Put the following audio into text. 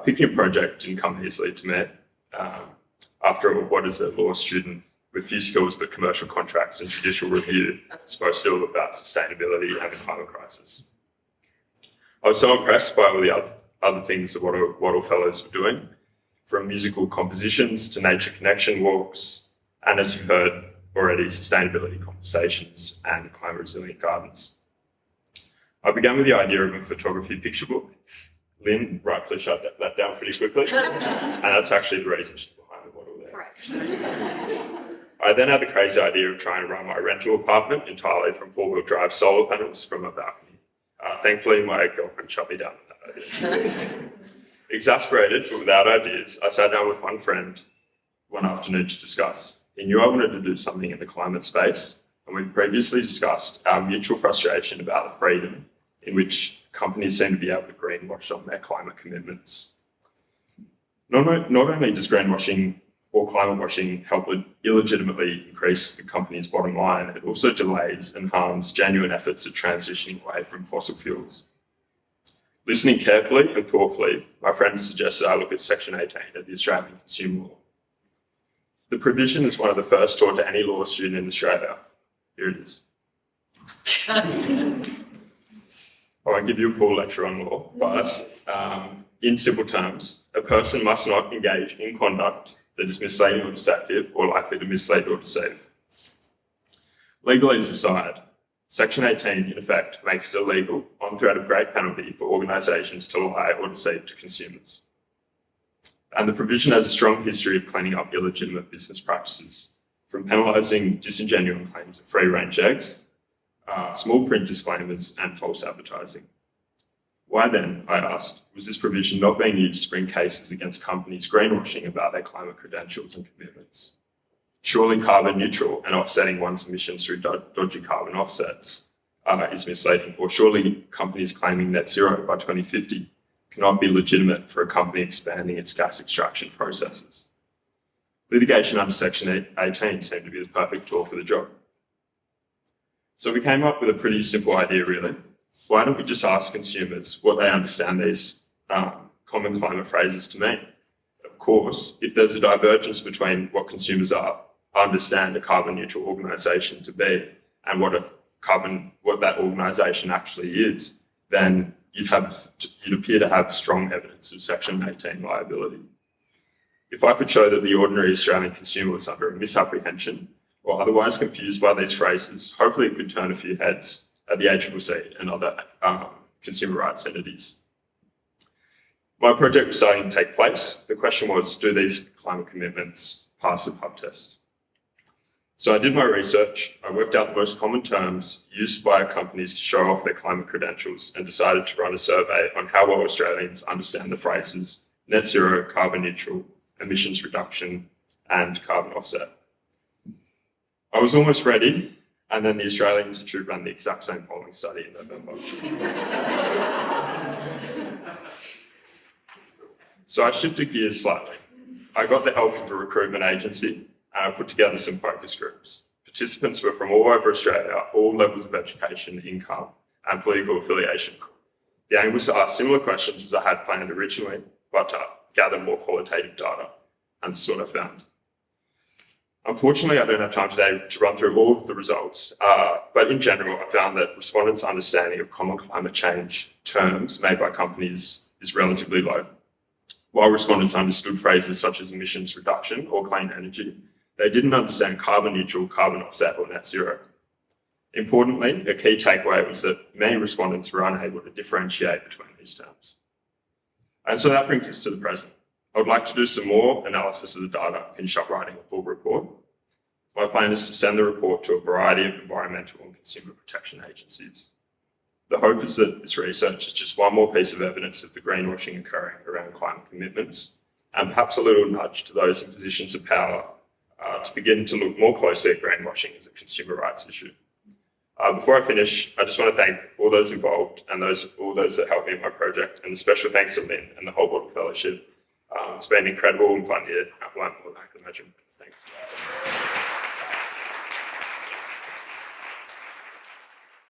Picking a project didn't come easily to me. After all, what is a law student with few skills but commercial contracts and judicial review supposed to do about sustainability and the climate crisis? I was so impressed by all the other things that Wattle Fellows were doing, from musical compositions to nature connection walks, and as you've heard already, sustainability conversations and climate resilient gardens. I began with the idea of a photography picture book. Lynn rightfully shut that down pretty quickly, and that's actually the reason she's behind the Wattle there. Correct. I then had the crazy idea of trying to run my rental apartment entirely from four-wheel drive solar panels from a balcony. Thankfully, my girlfriend shut me down on that idea. Exasperated, but without ideas, I sat down with one friend one afternoon to discuss. He knew I wanted to do something in the climate space, and we previously discussed our mutual frustration about the freedom in which companies seem to be able to greenwash on their climate commitments. Not only does greenwashing or climate washing help illegitimately increase the company's bottom line, it also delays and harms genuine efforts at transitioning away from fossil fuels. Listening carefully and thoughtfully, my friends suggested I look at Section 18 of the Australian Consumer Law. The provision is one of the first taught to any law student in Australia. Here it is. I won't give you a full lecture on law, but in simple terms, a person must not engage in conduct that is misleading or deceptive or likely to mislead or deceive. Legalese aside, Section 18, in effect, makes it illegal, on threat of great penalty, for organisations to lie or deceive to consumers. And the provision has a strong history of cleaning up illegitimate business practices, from penalising disingenuous claims of free-range eggs, small print disclaimers, and false advertising. Why then, I asked, was this provision not being used to bring cases against companies greenwashing about their climate credentials and commitments? Surely carbon neutral and offsetting one's emissions through dodgy carbon offsets is misleading, or surely companies claiming net zero by 2050 cannot be legitimate for a company expanding its gas extraction processes. Litigation under Section 18 seemed to be the perfect tool for the job. So we came up with a pretty simple idea, really. Why don't we just ask consumers what they understand these common climate phrases to mean? Of course, if there's a divergence between what consumers understand a carbon neutral organisation to be and what that organisation actually is, then you'd appear to have strong evidence of Section 18 liability. If I could show that the ordinary Australian consumer was under a misapprehension or otherwise confused by these phrases, hopefully it could turn a few heads at the ACCC and other consumer rights entities. My project was starting to take place. The question was, do these climate commitments pass the pub test? So I did my research, I worked out the most common terms used by companies to show off their climate credentials and decided to run a survey on how well Australians understand the phrases net zero, carbon neutral, emissions reduction, and carbon offset. I was almost ready, and then the Australian Institute ran the exact same polling study in November. So I shifted gears slightly. I got the help of a recruitment agency, and I put together some focus groups. Participants were from all over Australia, all levels of education, income, and political affiliation. The aim was to ask similar questions as I had planned originally, but to gather more qualitative data, and this is what I found. Unfortunately, I don't have time today to run through all of the results, but in general, I found that respondents' understanding of common climate change terms made by companies is relatively low. While respondents understood phrases such as emissions reduction or clean energy, they didn't understand carbon neutral, carbon offset, or net zero. Importantly, a key takeaway was that many respondents were unable to differentiate between these terms. And so that brings us to the present. I would like to do some more analysis of the data and finish up writing a full report. My plan is to send the report to a variety of environmental and consumer protection agencies. The hope is that this research is just one more piece of evidence of the greenwashing occurring around climate commitments, and perhaps a little nudge to those in positions of power to begin to look more closely at greenwashing as a consumer rights issue. Before I finish, I just want to thank all those involved and all those that helped me in my project, and a special thanks to Lynn and the whole Wattle Fellowship. It's been incredible and fun here. I've learned more than I can imagine. Thanks.